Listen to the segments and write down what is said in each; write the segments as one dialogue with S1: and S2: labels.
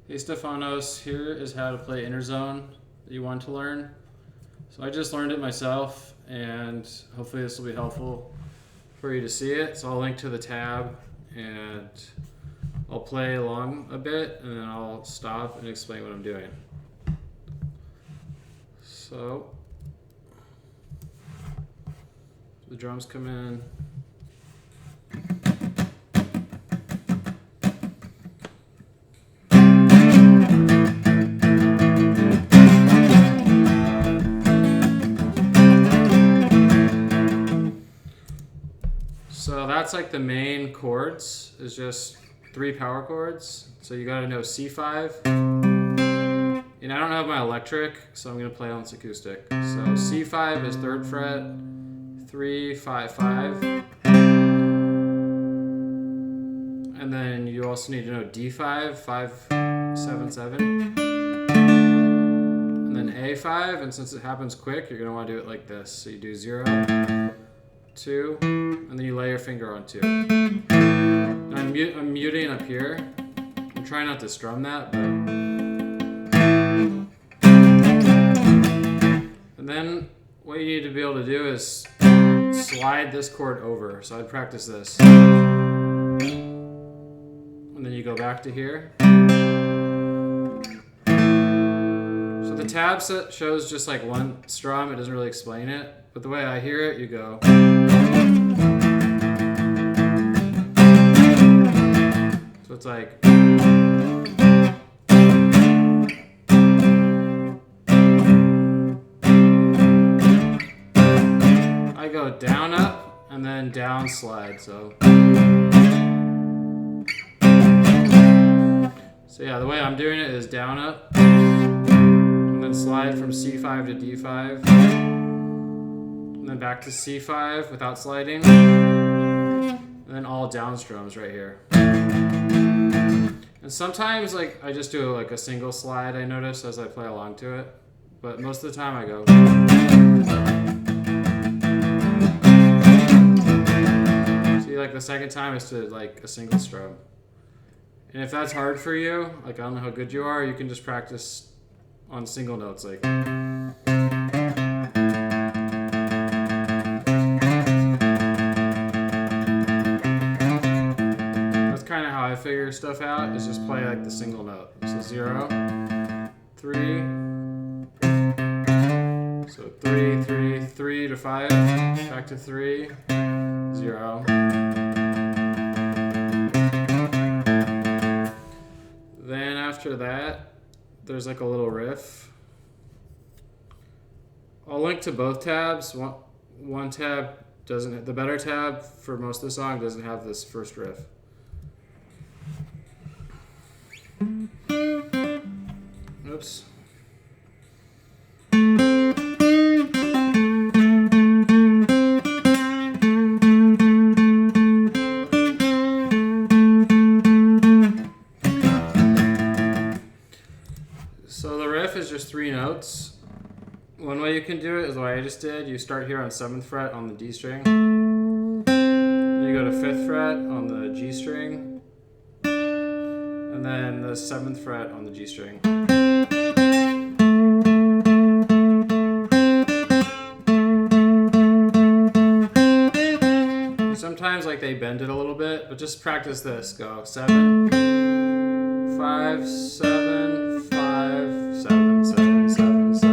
S1: Hey Stefanos, here is how to play Interzone that you want to learn. So I just learned it myself, and hopefully this will be helpful for you to see it. So I'll link to the tab, and I'll play along a bit, and then I'll stop and explain what I'm doing. So the drums come in. So that's like the main chords, is just 3 power chords. So you gotta know C5. And I don't have my electric, so I'm gonna play on this acoustic. So C5 is 3rd fret, 3, 5, 5. And then you also need to know D5, 5, 7, 7. And then A5, and since it happens quick, you're gonna wanna do it like this. So you do 0, 2, and then you lay your finger on 2. And I'm muting up here. I'm trying not to strum that, but. And then what you need to be able to do is slide this chord over. So I'd practice this. And then you go back to here. So the tab set shows just like one strum. It doesn't really explain it. But the way I hear it, you go. So it's like. I go down, up, and then down, slide. So yeah, the way I'm doing it is down, up, and then slide from C5 to D5. And then back to C5 without sliding. And then all down strums right here. And sometimes like I just do like a single slide, I notice, as I play along to it. But most of the time I go. See, like the second time is to like a single strum. And if that's hard for you, like I don't know how good you are, you can just practice on single notes like. I figure stuff out is just play like the single note. So 0, 3, so 3, 3, 3 to 5, back to 3, 0. Then after that, there's like a little riff. I'll link to both tabs. One tab doesn't, the better tab for most of the song doesn't have this first riff. Oops. So the riff is just 3 notes. One way you can do it is the way I just did. You start here on 7th fret on the D string. Then you go to 5th fret on the G string. And then the 7th fret on the G string. And sometimes like they bend it a little bit, but just practice this. Go 7, 5, 7, 5, 7, 7, 7, 7, 7.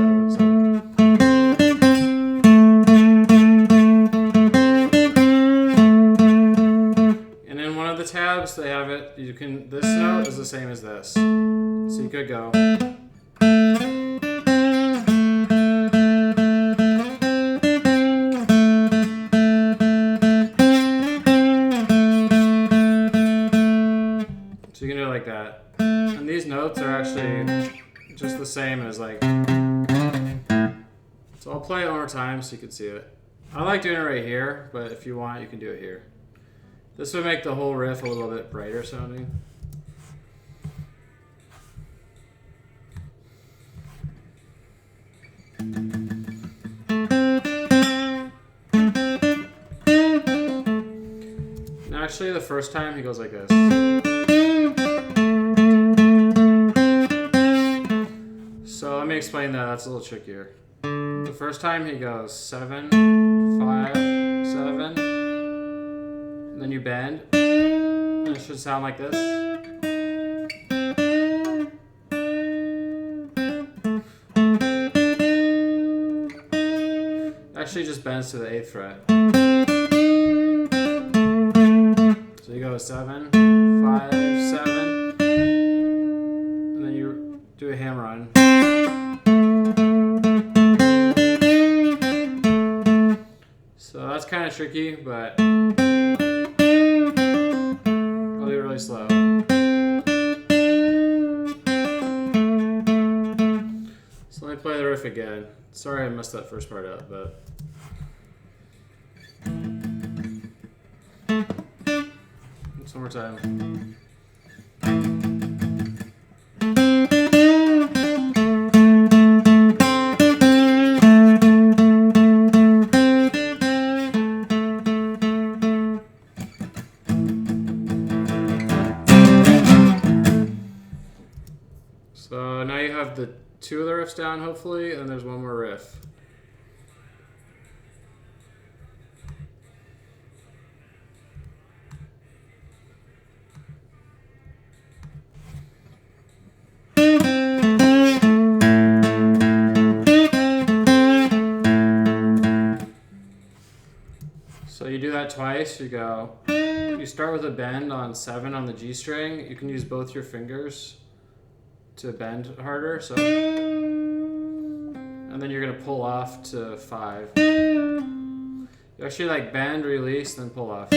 S1: And in one of the tabs they have it, you can, this note is the same as this. So you could go. So you can do it like that. And these notes are actually just the same as like. So I'll play it one more time so you can see it. I like doing it right here, but if you want, you can do it here. This would make the whole riff a little bit brighter sounding. And actually, the first time he goes like this. explain that. That's a little trickier. The first time he goes 7, 5, 7, and then you bend, and it should sound like this. Actually just bends to the 8th fret. So you go 7, 5, 7, and then you do a hammer on. So that's kind of tricky, but I'll do it really slow. So let me play the riff again. Sorry I messed that first part up, but just one more time. So now you have the 2 of the riffs down, hopefully, and there's one more riff. So you do that twice, you start with a bend on 7 on the G string. You can use both your fingers to bend harder, so, and then you're gonna pull off to 5. You actually like bend, release, then pull off. So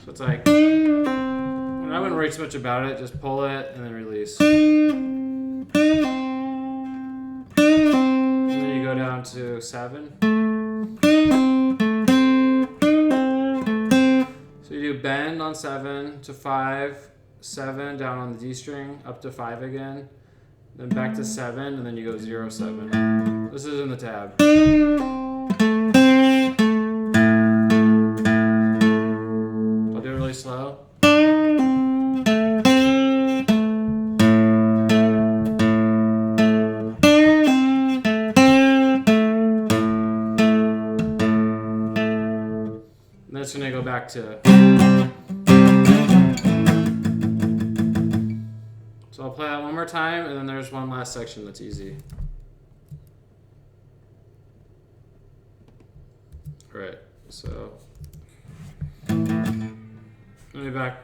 S1: it's like, and I wouldn't worry too much about it, just pull it and then release. And then you go down to 7. So you do bend on 7 to 5, 7 down on the D string, up to 5 again, then back to 7, and then you go 0, 7. This is in the tab. I'll do it really slow. And then it's going to go back to... So I'll play that one more time, and then there's one last section that's easy. All right, so let me back.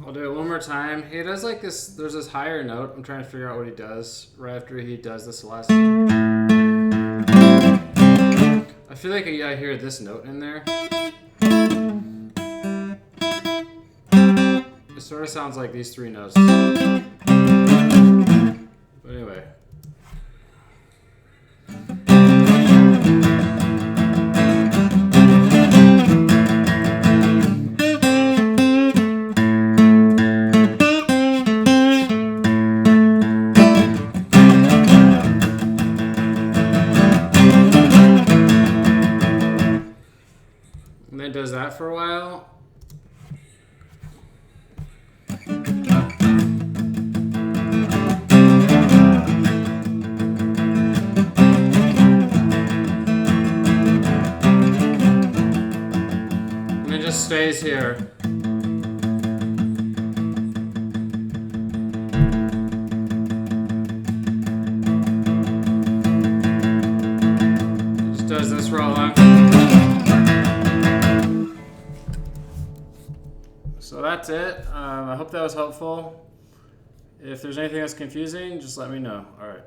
S1: I'll do it one more time. He does like this, there's this higher note. I'm trying to figure out what he does right after he does this last. I feel like I hear this note in there. It sort of sounds like these 3 notes. But anyway. And then does that for a while. And it just stays here. Just does this for a long time. So that's it. I hope that was helpful. If there's anything that's confusing, just let me know. All right.